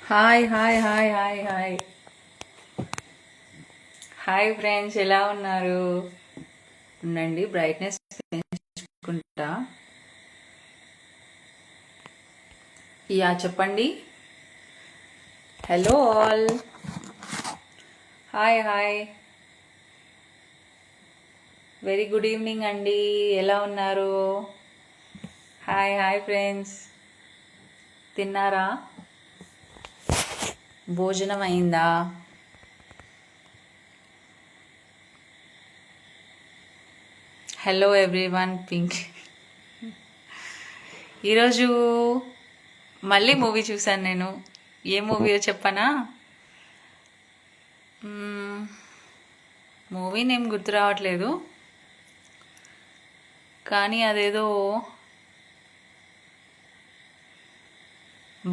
Hi hi hi hi hi hi friends, ఎలా ఉన్నారు? ఉండండి, బ్రైట్నెస్ పెంచుకుంటా. చెప్పండి. Hello all, hi hi, very good evening అండి. ఎలా ఉన్నారు? హాయ్ హాయ్ ఫ్రెండ్స్, తిన్నారా? భోజనం అయిందా? Hello everyone, pink. ఈరోజు మళ్ళీ మూవీ చూశాను నేను. ఏ మూవీయో చెప్పనా? మూవీ నేమ్ గుర్తు రావట్లేదు, కానీ అదేదో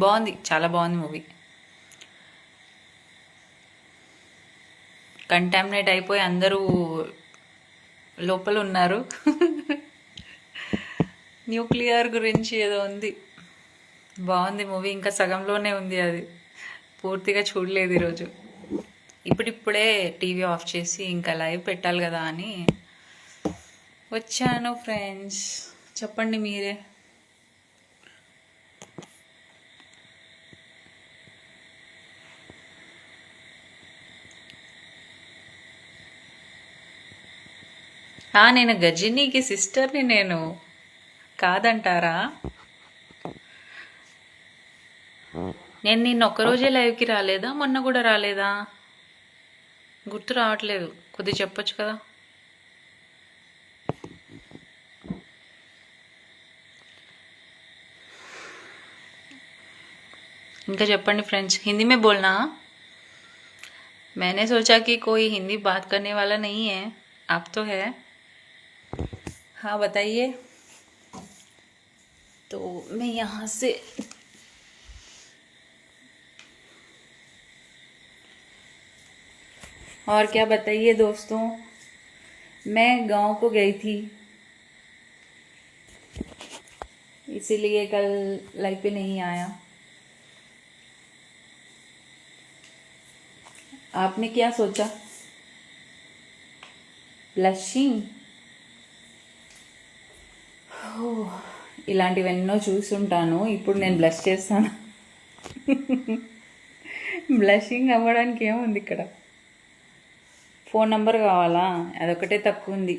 బాగుంది, చాలా బాగుంది మూవీ. కంటామినేట్ అయిపోయి అందరూ లోపల ఉన్నారు. న్యూక్లియర్ గురించి ఏదో ఉంది, బాగుంది మూవీ. ఇంకా సగంలోనే ఉంది, అది పూర్తిగా చూడలేదు ఈరోజు. ఇప్పుడిప్పుడే టీవీ ఆఫ్ చేసి ఇంకా లైవ్ పెట్టాలి కదా అని వచ్చాను. ఫ్రెండ్స్, చెప్పండి మీరే. నేను గజినీకి సిస్టర్ని, నేను కాదంటారా? నేను నిన్న ఒక్కరోజే లైవ్కి రాలేదా? మొన్న కూడా రాలేదా? గుర్తు రావట్లేదు, కొద్దిగా చెప్పొచ్చు కదా. ఇంకా చెప్పండి ఫ్రెండ్స్. హిందీ में बोलना. मैंने सोचा कि कोई हिंदी बात करने वाला नहीं है, आप तो है. हाँ बताइए. तो मैं यहाँ से और क्या बताइए दोस्तों. मैं गांव को गई थी, इसीलिए कल लाइव पे नहीं आया. आपने क्या सोचा? బ్లషింగ్, ఇలాంటివెన్నో చూసుంటాను. ఇప్పుడు నేను బ్లష్ చేస్తాను. బ్లషింగ్ అవ్వడానికి ఏముంది ఇక్కడ? ఫోన్ నంబర్ కావాలా? అదొకటే తక్కువ ఉంది.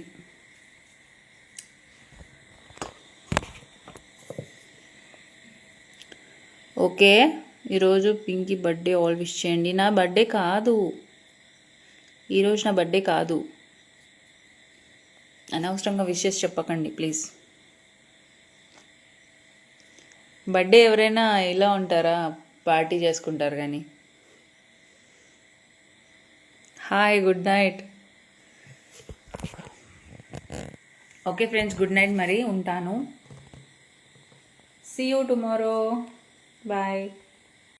ఓకే, ఈరోజు పింకీ బర్త్డే, ఆల్ విష్ చేయండి. నా బర్త్డే కాదు ఈరోజు, నా బర్త్డే కాదు. అనవసరంగా విషెస్ చెప్పకండి ప్లీజ్. బర్త్డే ఎవరైనా ఇలా ఉంటారా? పార్టీ చేసుకుంటారు కానీ. Hi, good night. Okay friends, good night. మరి ఉంటాను. See you tomorrow. బాయ్.